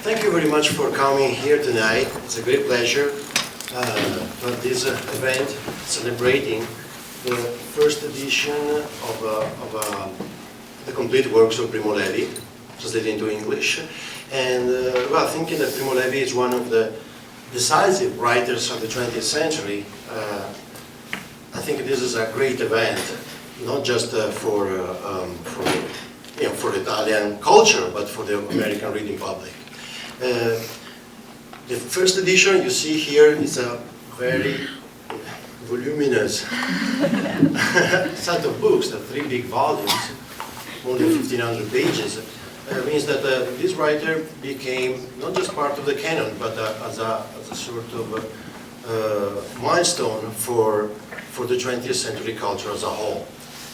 Thank you very much for coming here tonight. It's a great pleasure for this event celebrating the first edition of the complete works of Primo Levi, translated into English. And well, thinking that Primo Levi is one of the decisive writers of the 20th century, I think this is a great event, not just for Italian culture, but for the American reading public. The first edition you see here is a very voluminous set of books, the 3 big volumes, more than 1,500 pages. Means that this writer became not just part of the canon, but as a sort of milestone for the 20th century culture as a whole.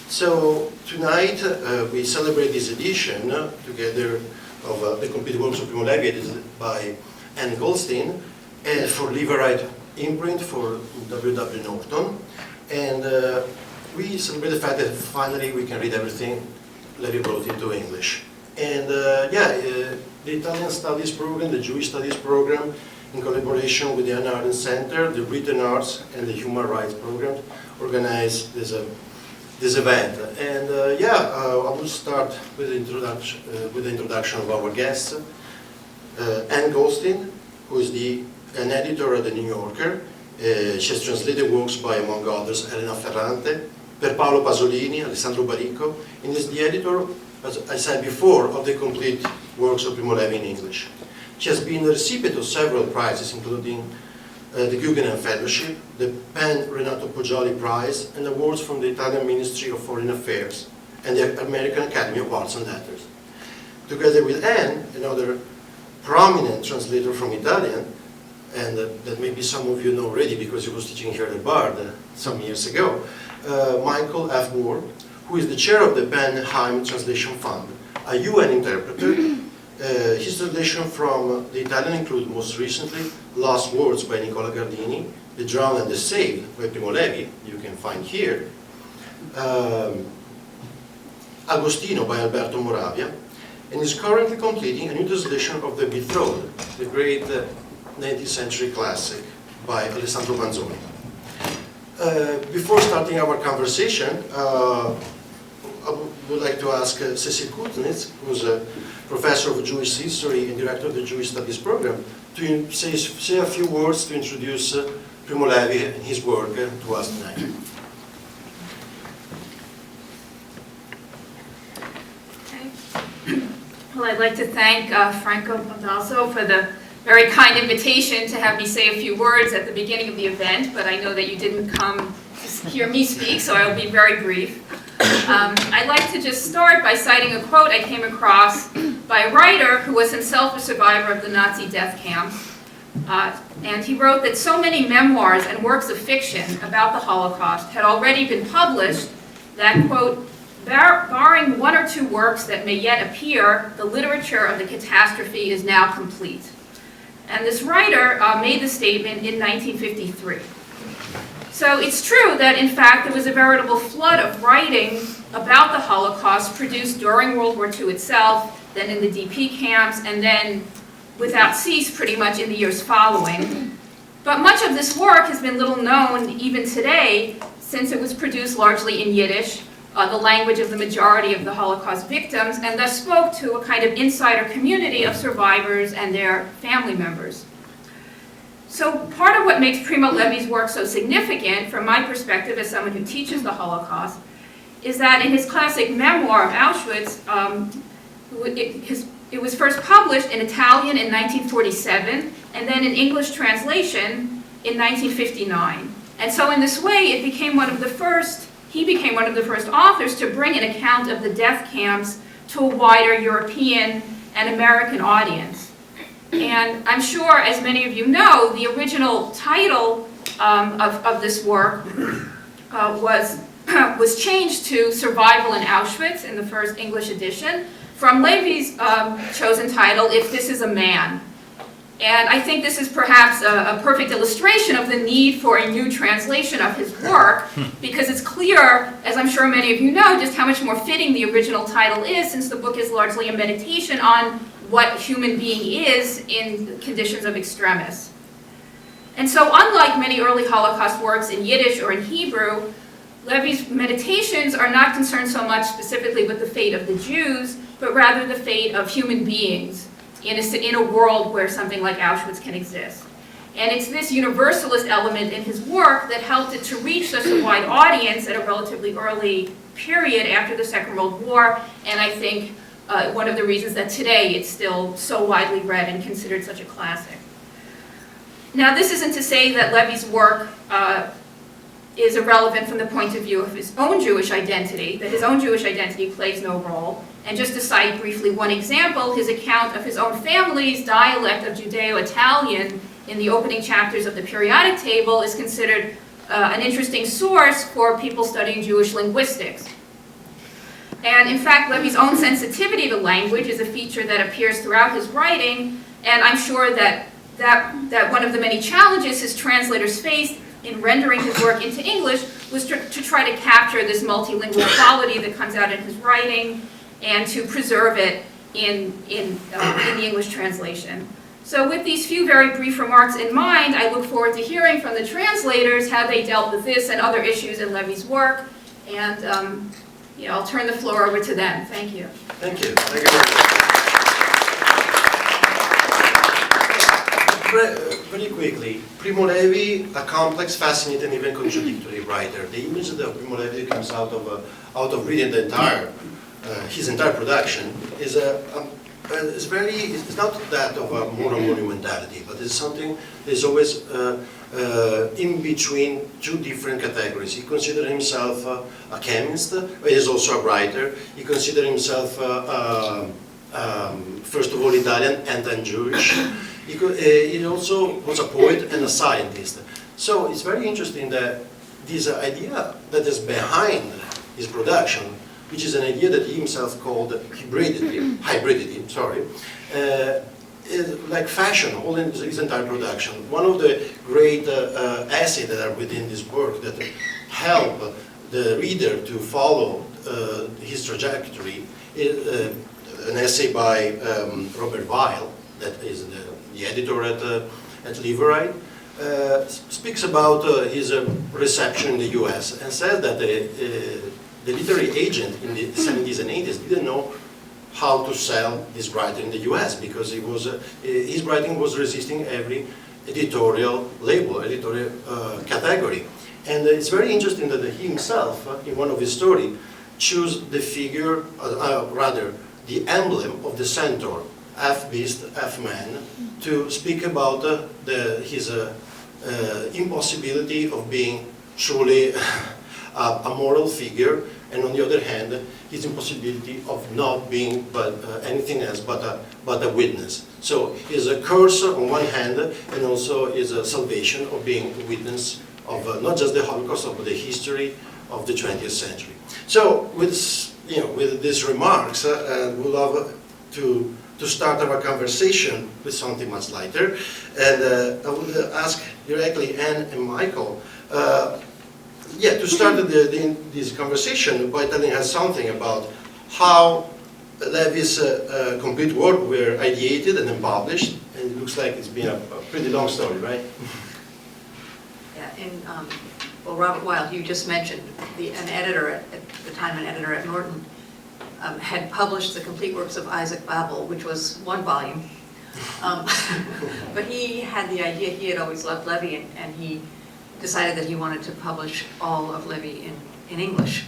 So tonight we celebrate this edition together of the complete works of Primo Levi, by Ann Goldstein, and for Liveright imprint for W.W. Norton. And we celebrate the fact that finally we can read everything Levi brought into English. And the Italian Studies program, the Jewish Studies program, in collaboration with the Heim Center, the Written Arts, and the Human Rights program, organized this event. And I will start with the introduction of our guest, Ann Goldstein, who is an editor at the New Yorker. She has translated works by, among others, Elena Ferrante, Per Paolo Pasolini, Alessandro Baricco, and is the editor, as I said before, of the complete works of Primo Levi in English. She has been the recipient of several prizes, including the Guggenheim Fellowship, the Pan Renato Poggioli Prize, and awards from the Italian Ministry of Foreign Affairs and the American Academy of Arts and Letters. Together with Ann, another prominent translator from Italian, and that maybe some of you know already because he was teaching here at Bard some years ago, Michael F. Moore, who is the chair of the Heim Translation Fund, a UN interpreter. His translation from the Italian include most recently Lost Words by Nicola Gardini, The Drowned and the Saved by Primo Levi, you can find here, Agostino by Alberto Moravia, and is currently completing a new translation of The Betrothed, the great 19th century classic by Alessandro Manzoni. Before starting our conversation, I would like to ask Cecile Kuznitz, who's a professor of Jewish history and director of the Jewish Studies program, to say a few words to introduce Primo Levi and his work to us tonight. Okay. Well, I'd like to thank Franco Baldasso for the very kind invitation to have me say a few words at the beginning of the event, but I know that you didn't come to hear me speak, so I will be very brief. I'd like to just start by citing a quote I came across by a writer who was himself a survivor of the Nazi death camps. And he wrote that so many memoirs and works of fiction about the Holocaust had already been published that, quote, barring 1 or 2 works that may yet appear, the literature of the catastrophe is now complete. And this writer made the statement in 1953. So it's true that, in fact, there was a veritable flood of writing about the Holocaust produced during World War II itself, then in the DP camps, and then without cease pretty much in the years following. But much of this work has been little known even today, since it was produced largely in Yiddish, the language of the majority of the Holocaust victims, and thus spoke to a kind of insider community of survivors and their family members. So part of what makes Primo Levi's work so significant, from my perspective as someone who teaches the Holocaust, is that in his classic memoir of Auschwitz, it was first published in Italian in 1947, and then in English translation in 1959. And so in this way, he became one of the first authors to bring an account of the death camps to a wider European and American audience. And I'm sure, as many of you know, the original title of this work was changed to Survival in Auschwitz in the first English edition from Levi's chosen title, If This Is a Man. And I think this is perhaps a perfect illustration of the need for a new translation of his work, because it's clear, as I'm sure many of you know, just how much more fitting the original title is, since the book is largely a meditation on what a human being is in conditions of extremis. And so unlike many early Holocaust works in Yiddish or in Hebrew, Levi's meditations are not concerned so much specifically with the fate of the Jews, but rather the fate of human beings in a world where something like Auschwitz can exist. And it's this universalist element in his work that helped it to reach such a wide audience at a relatively early period after the Second World War, and I think one of the reasons that today it's still so widely read and considered such a classic. Now, this isn't to say that Levi's work is irrelevant from the point of view of his own Jewish identity, that his own Jewish identity plays no role. And just to cite briefly one example, his account of his own family's dialect of Judeo-Italian in the opening chapters of the periodic table is considered an interesting source for people studying Jewish linguistics. And in fact, Levi's own sensitivity to language is a feature that appears throughout his writing, and I'm sure that one of the many challenges his translators faced in rendering his work into English was to try to capture this multilingual quality that comes out in his writing and to preserve it in the English translation. So with these few very brief remarks in mind, I look forward to hearing from the translators how they dealt with this and other issues in Levi's work, and I'll turn the floor over to them. Thank you. Thank you. Thank you very much. Very quickly, Primo Levi, a complex, fascinating, even contradictory writer. The image of Primo Levi comes out of reading his entire production is it's not that of a moral monumentality, but it's something that is always in between two different categories. He considered himself a chemist, but he is also a writer. He considered himself first of all Italian and then Jewish. He also was a poet and a scientist. So it's very interesting that this idea that is behind his production, which is an idea that he himself called hybridity, is like fashion all in his entire production. One of the great essays that are within this work that help the reader to follow his trajectory is an essay by Robert Weil, that is the editor at Liveright, speaks about his reception in the US and says that the literary agent in the 70s and 80s didn't know how to sell his writing in the US because his writing was resisting every editorial label, editorial category. And it's very interesting that he himself, in one of his stories, chose the figure, rather the emblem of the centaur, half beast, half man, to speak about his impossibility of being truly a moral figure, and on the other hand, his impossibility of not being anything else but a witness. So he's a curse on one hand, and also is a salvation of being a witness of not just the Holocaust, but the history of the 20th century. So with these remarks, we'd love to start our conversation with something much lighter. And I would ask directly Ann and Michael to start this conversation by telling us something about how Levi's complete work were ideated and then published. And it looks like it's been a pretty long story, right? Yeah, well, Robert Weil, you just mentioned, an editor at the time, an editor at Norton, had published the complete works of Isaac Babel, which was one volume. But he had the idea, he had always loved Levi, and he decided that he wanted to publish all of Levi in English.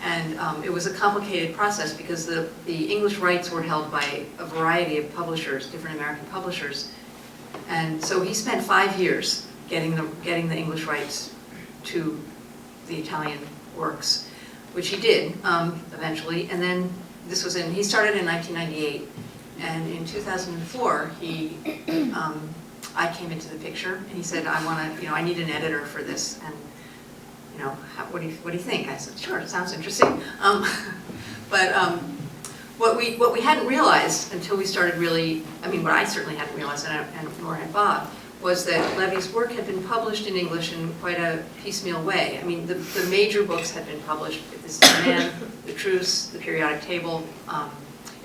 And it was a complicated process because the English rights were held by a variety of publishers, different American publishers. And so he spent 5 years getting the English rights to the Italian works, which he did eventually. And then he started in 1998, and in 2004 I came into the picture, and he said, I need an editor for this, and what do you think? I said, sure, it sounds interesting. But what we hadn't realized until we started really, what I certainly hadn't realized, and nor had Bob, was that Levi's work had been published in English in quite a piecemeal way. The major books had been published, This is the Man, The Truce, The Periodic Table,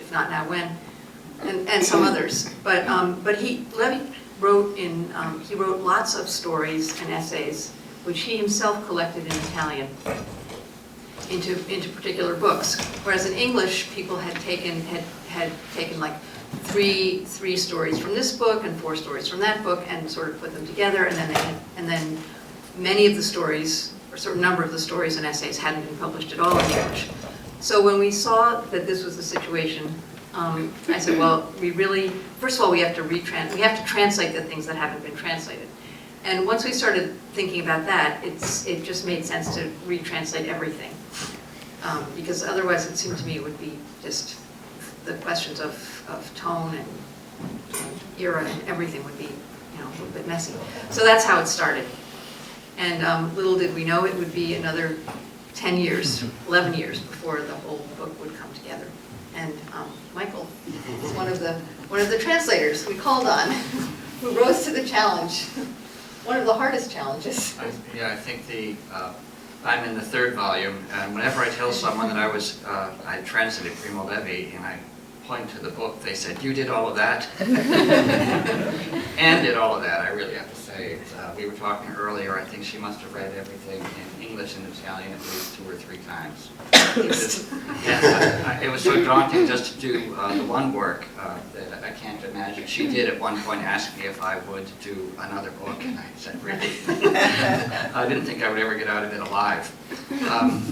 If Not Now When. and some others. But Levi wrote he wrote lots of stories and essays, which he himself collected in Italian into particular books. Whereas in English, people had taken like three stories from this book and 4 stories from that book and sort of put them together, and then many of the stories, or a certain number of the stories and essays, hadn't been published at all in English. So when we saw that this was the situation, I said, well, first of all, we have to translate the things that haven't been translated. And once we started thinking about that, it just made sense to retranslate everything. Because otherwise it seemed to me it would be just the questions of tone and era and everything would be a little bit messy. So that's how it started. And little did we know it would be another 10 years, 11 years before the whole book would come together. And Michael is one of the translators we called on, who rose to the challenge, one of the hardest challenges. I think I'm in the 3rd volume, and whenever I tell someone that I translated Primo Levi, and I point to the book, they said, "You did all of that?" Ann did all of that, I really have to say. We were talking earlier, I think she must have read everything in English and Italian at least 2 or 3 times. It was so daunting just to do the one work that I can't imagine. She did at one point ask me if I would do another book, and I said, really? I didn't think I would ever get out of it alive.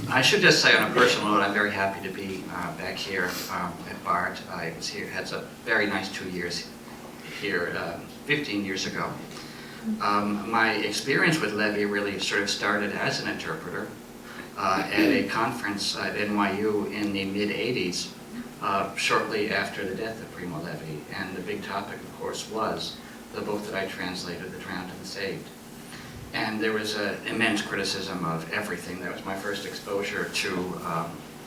I should just say on a personal note, I'm very happy to be back here at BART. I was here, had a very nice 2 years here 15 years ago. My experience with Levi really sort of started as an interpreter at a conference at NYU in the mid-'80s, shortly after the death of Primo Levi. And the big topic, of course, was the book that I translated, The Drowned and the Saved. And there was an immense criticism of everything. That was my first exposure to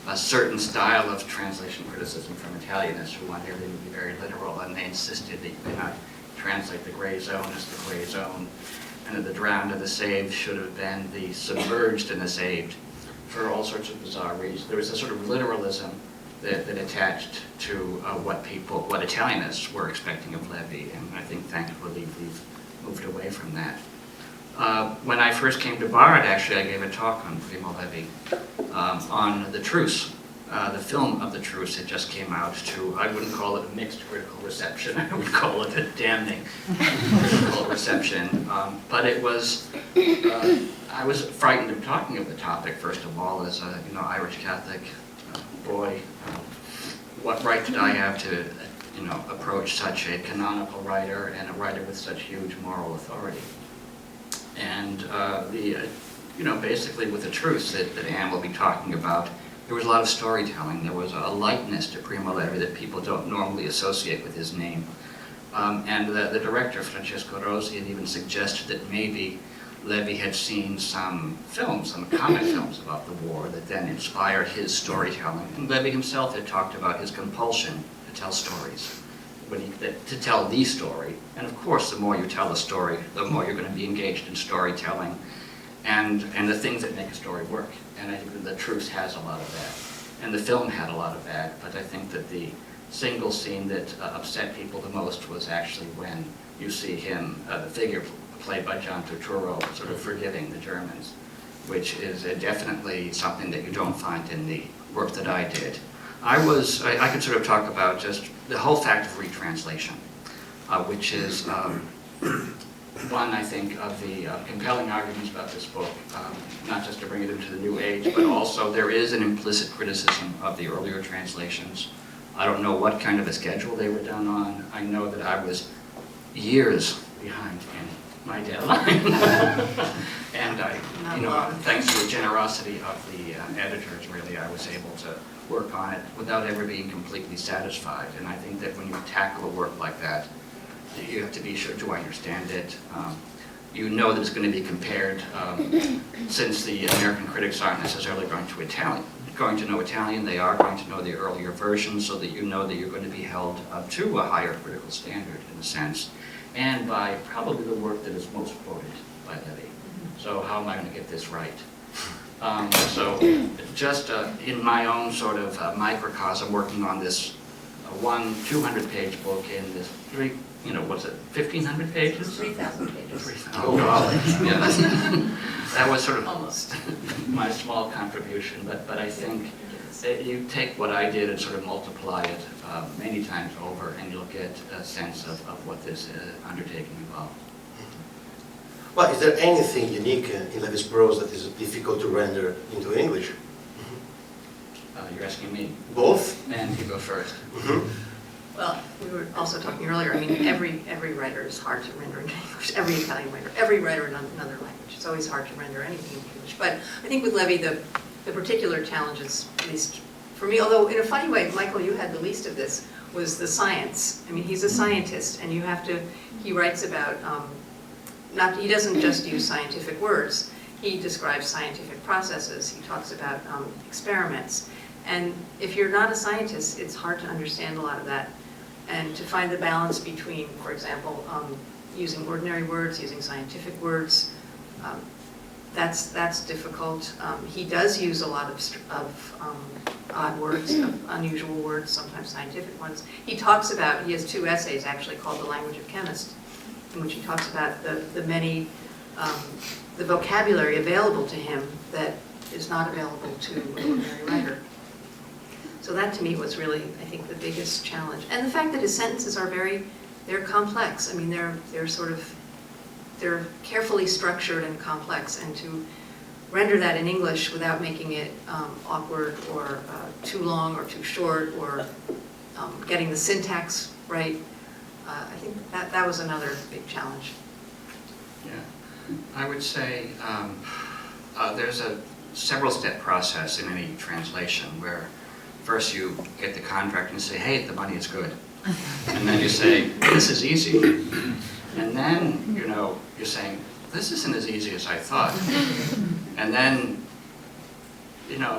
a certain style of translation criticism from Italianists who wanted everything to be very literal, and they insisted that you could not translate the gray zone as the gray zone, and that the drowned and the saved should have been the submerged and the saved, for all sorts of bizarre reasons. There was a sort of literalism that attached to what Italianists were expecting of Levi, and I think thankfully we've moved away from that. When I first came to BART, actually, I gave a talk on Primo Levi, on The Truce. The film of The Truce had just came out to, I wouldn't call it a mixed critical reception, I would call it a damning critical reception. But it was, I was frightened of talking of the topic, first of all, as a Irish Catholic boy. What right did I have to approach such a canonical writer and a writer with such huge moral authority? And basically with The Truce that Ann will be talking about, there was a lot of storytelling. There was a likeness to Primo Levi that people don't normally associate with his name. And the director, Francesco Rosi, had even suggested that maybe Levi had seen some films, some comic films about the war that then inspired his storytelling. And Levi himself had talked about his compulsion to tell stories, to tell the story. And of course, the more you tell a story, the more you're going to be engaged in storytelling and the things that make a story work. And I think that The Truce has a lot of that. And the film had a lot of that, but I think that the single scene that upset people the most was actually when you see him, the figure played by John Turturro, sort of forgiving the Germans, which is definitely something that you don't find in the work that I did. I could sort of talk about just the whole fact of retranslation, which is one, I think, of the compelling arguments about this book, not just to bring it into the new age, but also there is an implicit criticism of the earlier translations. I don't know what kind of a schedule they were done on. I know that I was years behind in my deadline. And thanks to the generosity of the editors, really, I was able to work on it without ever being completely satisfied. And I think that when you tackle a work like that, you have to be sure to understand it. You know that it's going to be compared, since the American critics aren't necessarily going to know Italian, they are going to know the earlier versions, so that you know that you're going to be held up to a higher critical standard, in a sense, and by probably the work that is most quoted by Levi. So how am I going to get this right? So just in my own sort of microcosm, working on this one 200-page book in this what's it, 1,500 pages? 3,000 pages. Oh, golly. Yeah, that was sort of Almost. my small contribution, but I think you take what I did and sort of multiply it many times over, and you'll get a sense of what this undertaking involved. Well, is there anything unique in Levi's prose that is difficult to render into English? You're asking me? Both? And you go first. Well, we were also talking earlier, I mean, every writer is hard to render into English, every Italian writer, every writer in another language. It's always hard to render anything in English. But I think with Levi, the particular challenges, at least for me, although in a funny way, Michael, you had the least of this, was the science. I mean, he's a scientist, and you have to, he writes about, he doesn't just use scientific words, he describes scientific processes, he talks about experiments. And if you're not a scientist, it's hard to understand a lot of that. And to find the balance between, for example, using ordinary words, using scientific words, that's difficult. He does use a lot of odd words, of unusual words, sometimes scientific ones. He talks about, he has 2 essays actually called The Language of Chemists, in which he talks about the many, the vocabulary available to him that is not available to an ordinary writer. So that to me was really, I think, the biggest challenge. And the fact that his sentences are they're complex. I mean, they're carefully structured and complex, and to render that in English without making it awkward or too long or too short or getting the syntax right, I think that was another big challenge. Yeah, I would say there's a several-step process in any translation where first you get the contract and say, hey, the money is good. And then you say, this is easy. And then, you're saying, this isn't as easy as I thought. And then,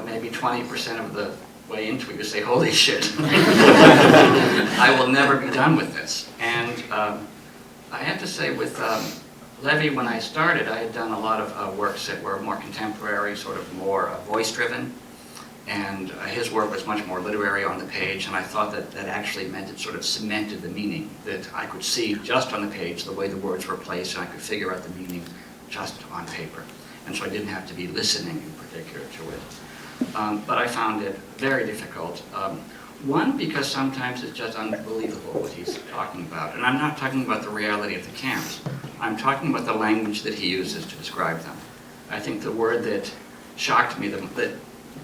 maybe 20% of the way into it, you say, holy shit. I will never be done with this. And I have to say with Levi, when I started, I had done a lot of works that were more contemporary, sort of more voice-driven. And his work was much more literary on the page, and I thought that actually meant it sort of cemented the meaning, that I could see just on the page the way the words were placed, and I could figure out the meaning just on paper. And so I didn't have to be listening in particular to it. But I found it very difficult. One, because sometimes it's just unbelievable what he's talking about. And I'm not talking about the reality of the camps. I'm talking about the language that he uses to describe them. I think the word that shocked me, that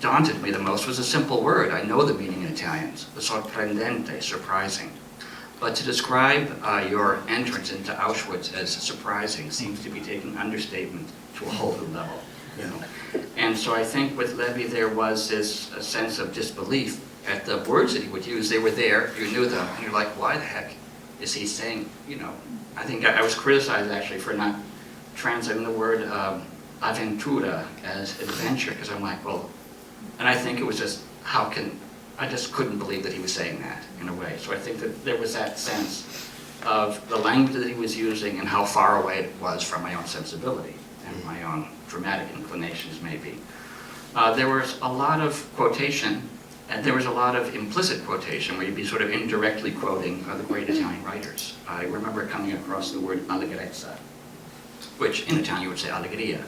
daunted me the most, was a simple word. I know the meaning in Italian, sorprendente, surprising. But to describe your entrance into Auschwitz as surprising seems to be taking understatement to a whole new level. And so I think with Levi there was this sense of disbelief at the words that he would use. They were there, you knew them, and you're like, why the heck is he saying, I think I was criticized actually for not translating the word avventura as adventure, because I'm like, well, and I think it was just, I just couldn't believe that he was saying that in a way. So I think that there was that sense of the language that he was using and how far away it was from my own sensibility and my own dramatic inclinations maybe. There was a lot of quotation, and there was a lot of implicit quotation where you'd be sort of indirectly quoting the great Italian writers. I remember coming across the word allegrezza, which in Italian you would say allegria.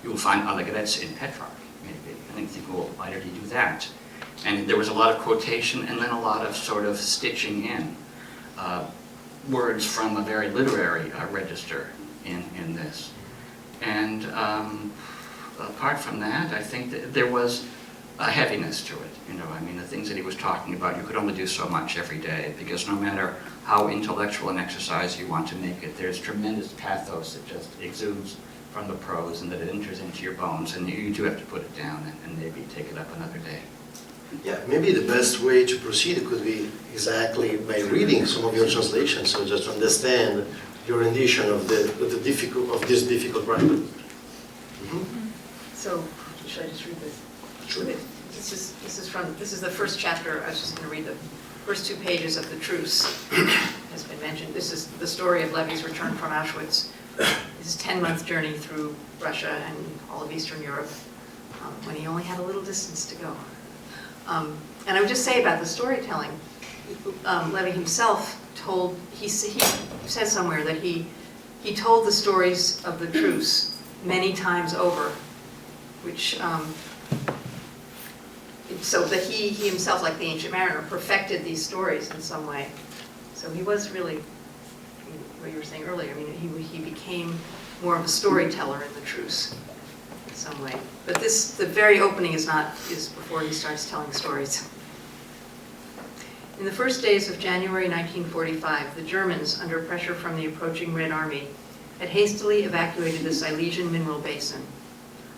You will find allegrezza in Petrarch, maybe. And you think, well, why did he do that? And there was a lot of quotation and then a lot of sort of stitching in words from a very literary register in this. And apart from that, I think that there was a heaviness to it. I mean, the things that he was talking about, you could only do so much every day, because no matter how intellectual an exercise you want to make it, there's tremendous pathos that just exudes from the prose and that it enters into your bones, and you do have to put it down and maybe take it up another day. Yeah, maybe the best way to proceed could be exactly by reading some of your translations, so just to understand your rendition of this difficult writer. So, should I just read this? Sure. This is the first chapter. I was just going to read the first 2 pages of the truce. Has been mentioned. This is the story of Levi's return from Auschwitz. His 10-month journey through Russia and all of Eastern Europe, when he only had a little distance to go. And I would just say about the storytelling, Levi himself told, he said somewhere that he told the stories of the truce many times over, which, so that he himself, like the Ancient Mariner, perfected these stories in some way. So he was really, what you were saying earlier, I mean, he became more of a storyteller in the truce in some way. But the very opening is before he starts telling stories. In the first days of January 1945, the Germans, under pressure from the approaching Red Army, had hastily evacuated the Silesian mineral basin.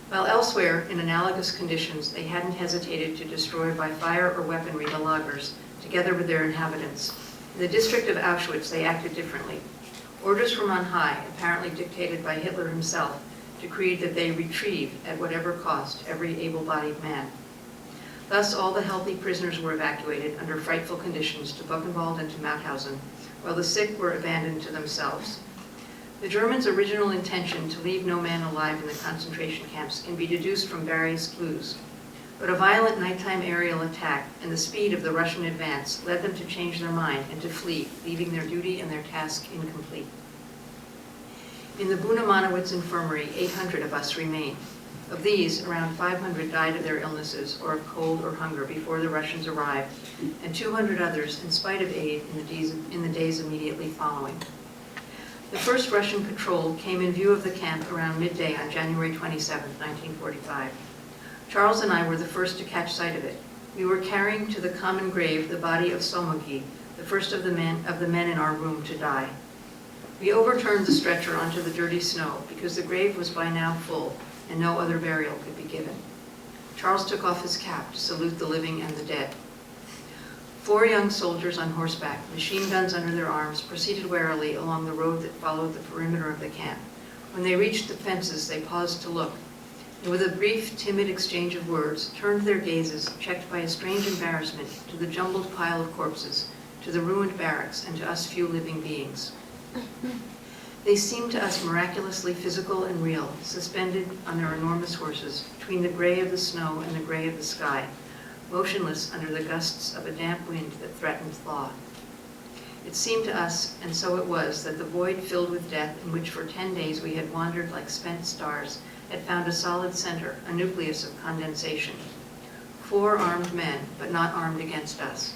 While elsewhere, in analogous conditions, they hadn't hesitated to destroy by fire or weaponry the lagers, together with their inhabitants. In the district of Auschwitz, they acted differently. Orders from on high, apparently dictated by Hitler himself, decreed that they retrieve, at whatever cost, every able-bodied man. Thus, all the healthy prisoners were evacuated under frightful conditions to Buchenwald and to Mauthausen, while the sick were abandoned to themselves. The Germans' original intention to leave no man alive in the concentration camps can be deduced from various clues. But a violent nighttime aerial attack and the speed of the Russian advance led them to change their mind and to flee, leaving their duty and their task incomplete. In the Bunamanowitz infirmary, 800 of us remained. Of these, around 500 died of their illnesses or of cold or hunger before the Russians arrived, and 200 others, in spite of aid, in the days immediately following. The first Russian patrol came in view of the camp around midday on January 27, 1945. Charles and I were the first to catch sight of it. We were carrying to the common grave the body of Somogi, the first of the men in our room to die. We overturned the stretcher onto the dirty snow because the grave was by now full and no other burial could be given. Charles took off his cap to salute the living and the dead. 4 young soldiers on horseback, machine guns under their arms, proceeded warily along the road that followed the perimeter of the camp. When they reached the fences, they paused to look, and with a brief, timid exchange of words, turned their gazes, checked by a strange embarrassment, to the jumbled pile of corpses, to the ruined barracks, and to us few living beings. They seemed to us miraculously physical and real, suspended on their enormous horses, between the gray of the snow and the gray of the sky, motionless under the gusts of a damp wind that threatened thaw. It seemed to us, and so it was, that the void filled with death in which for 10 days we had wandered like spent stars had found a solid center, a nucleus of condensation. 4 armed men, but not armed against us.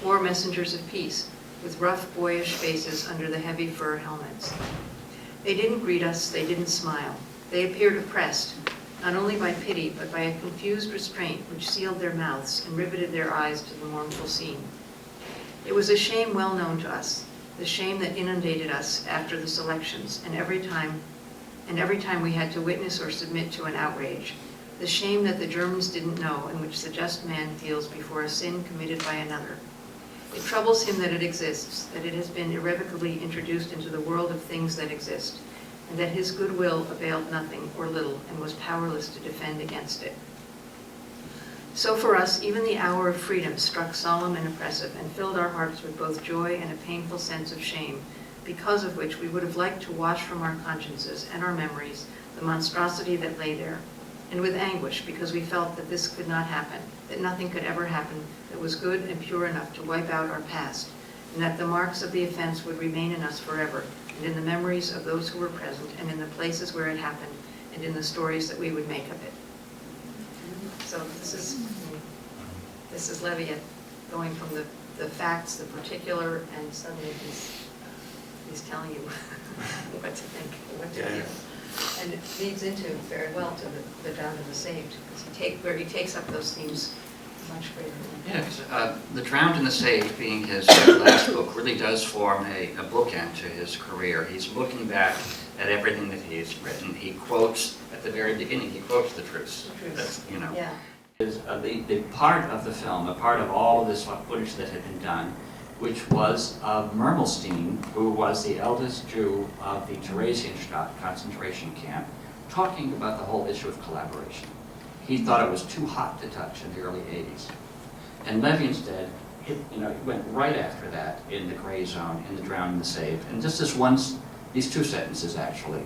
4 messengers of peace, with rough, boyish faces under the heavy fur helmets. They didn't greet us, they didn't smile. They appeared oppressed, not only by pity, but by a confused restraint which sealed their mouths and riveted their eyes to the mournful scene. It was a shame well known to us, the shame that inundated us after the selections, and every time we had to witness or submit to an outrage, the shame that the Germans didn't know and which the just man feels before a sin committed by another. It troubles him that it exists, that it has been irrevocably introduced into the world of things that exist, and that his goodwill availed nothing or little and was powerless to defend against it. So for us, even the hour of freedom struck solemn and oppressive and filled our hearts with both joy and a painful sense of shame, because of which we would have liked to wash from our consciences and our memories the monstrosity that lay there, and with anguish because we felt that this could not happen, that nothing could ever happen that was good and pure enough to wipe out our past, and that the marks of the offense would remain in us forever, and in the memories of those who were present, and in the places where it happened, and in the stories that we would make of it. So this is Levi going from the facts, the particular, and suddenly he's telling you what to think, what to feel. And it leads into very well to the Drowned and the Saved, because where he takes up those themes much greater. Yeah, The Drowned and the Saved, being his last book, really does form a bookend to his career. He's looking back at everything that he's written. He quotes, at the very beginning, he quotes the truce. That's, you know. Yeah. Is the part of the film, a part of all of this footage that had been done, which was of Mermelstein, who was the eldest Jew of the Theresienstadt concentration camp, talking about the whole issue of collaboration. He thought it was too hot to touch in the early 80s. And Levi instead went right after that in the gray zone, in the Drowned and the Saved. And just these 2 sentences actually.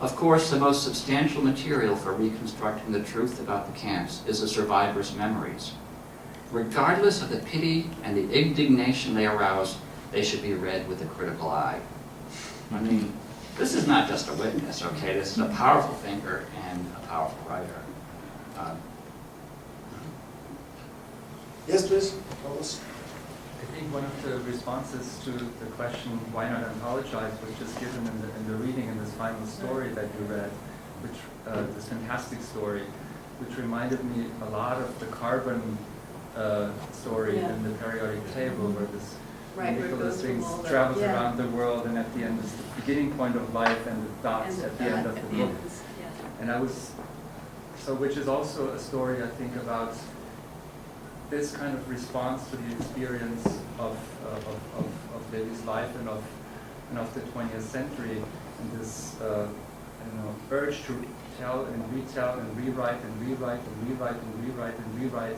Of course, the most substantial material for reconstructing the truth about the camps is the survivors' memories. Regardless of the pity and the indignation they arouse, they should be read with a critical eye. I mean, this is not just a witness, okay? This is a powerful thinker and a powerful writer. Yes, please, Thomas. I think one of the responses to the question, why not anthologize, was just given in the reading in this final story that you read, which this fantastic story, which reminded me a lot of the carbon story in the periodic table, where this Nicholas things travels around the world, and at the end is the beginning point of life and the dots at the end of the book. And I was, so which is also a story, I think, about this kind of response to the experience of Levi's life and of the 20th century, and this urge to tell and retell and rewrite and rewrite and rewrite and rewrite and rewrite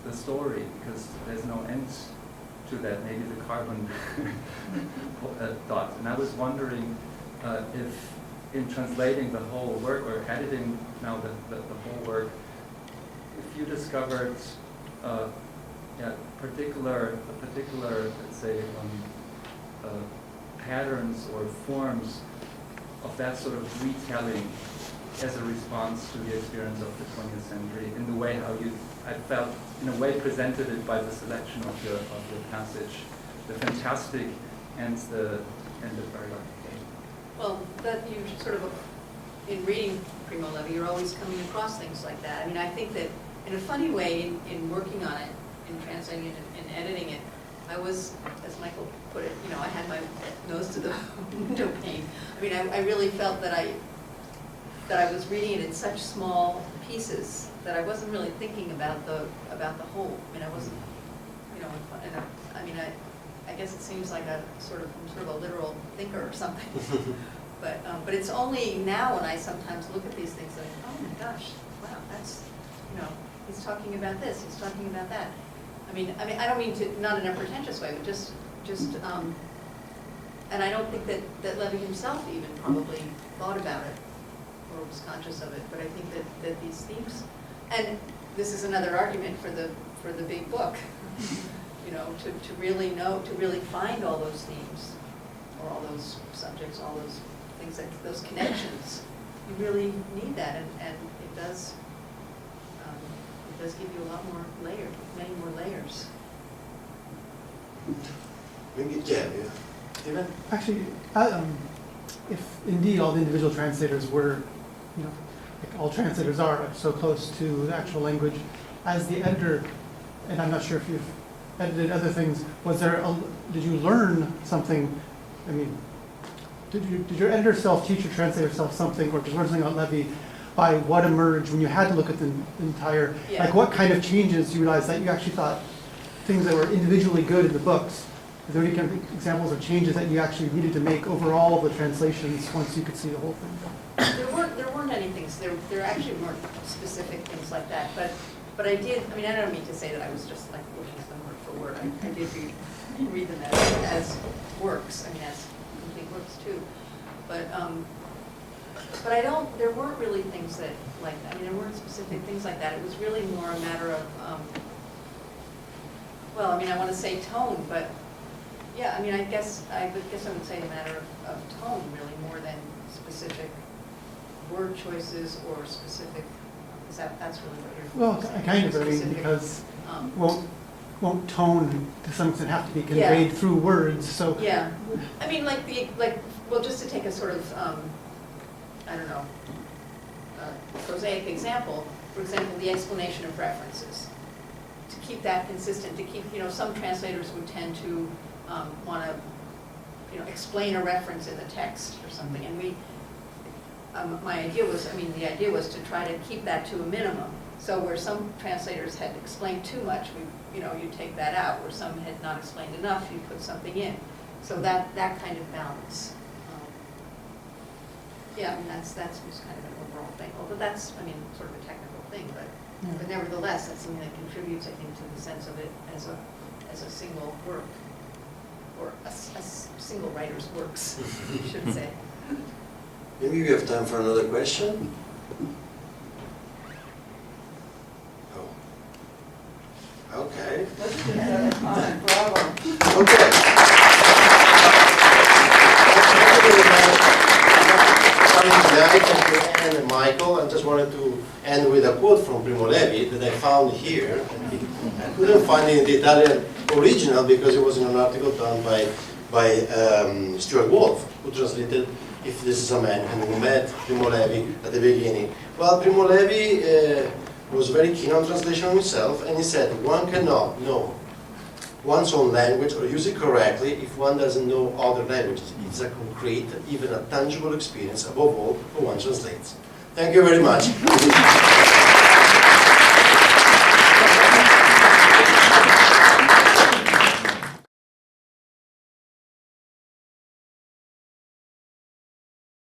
the story, because there's no end to that, maybe the carbon dot. And I was wondering if in translating the whole work, or editing now the whole work, if you discovered particular, let's say, patterns or forms of that sort of retelling as a response to the experience of the 20th century, in the way how I felt, in a way, presented it by the selection of your passage, the fantastic and the paradox. Well, that you sort of, in reading Primo Levi, you're always coming across things like that. I mean, I think that in a funny way, in working on it, in translating it and editing it, I was, as Michael put it, I had my nose to the window pane. I mean, I really felt that I was reading it in such small pieces that I wasn't really thinking about the whole. I mean, I wasn't, I guess it seems like I'm sort of a literal thinker or something. But it's only now when I sometimes look at these things that I think, oh my gosh, wow, that's, he's talking about this, he's talking about that. I mean, I don't mean to, not in a pretentious way, but just, and I don't think that Levi himself even probably thought about it or was conscious of it, but I think that these themes, and this is another argument for the big book, to really know, to really find all those themes, or all those subjects, all those things, those connections. You really need that, and it does give you a lot more layers, many more layers. Maybe, Steven? Actually, if indeed all the individual translators were, like all translators are so close to the actual language, as the editor, and I'm not sure if you've edited other things, did you learn something? I mean, did your editor self teach your translator self something, or did you learn something about Levi by what emerged when you had to look at the entire, like what kind of changes you realized that you actually thought things that were individually good in the books? Are there any kind of examples of changes that you actually needed to make over all of the translations once you could see the whole thing? There weren't any things, there actually weren't specific things like that, but I did, I don't mean to say that I was just like looking at them word for word. I did read them as works, as complete works too. But there weren't really things that, there weren't specific things like that. It was really more a matter of, I want to say tone, but yeah, I guess I would say a matter of tone really more than specific word choices or specific, that's really what you're saying. Well, because won't tone to some extent have to be conveyed through words, so. Yeah, just to take a sort of, prosaic example, for example, the explanation of references. To keep that consistent, to keep, some translators would tend to want to, explain a reference in the text or something, and we, the idea was to try to keep that to a minimum. So where some translators had explained too much, you take that out. Where some had not explained enough, you put something in. So that kind of balance. That's just kind of an overall thing. Although that's, sort of a technical thing, but nevertheless, that's something that contributes, I think, to the sense of it as a single work, or a single writer's works, you should say. Maybe we have time for another question. Oh. Okay. Bravo. Okay. Thank you, Ann and Michael. I just wanted to end with a quote from Primo Levi that I found here. I couldn't find it in the Italian original because it was in an article done by Stuart Wolf, who translated If This Is a Man, and who met Primo Levi at the beginning. Well, Primo Levi was very keen on translation himself, and he said, one cannot know one's own language or use it correctly if one doesn't know other languages. It's a concrete, even a tangible experience, above all, when one translates. Thank you very much.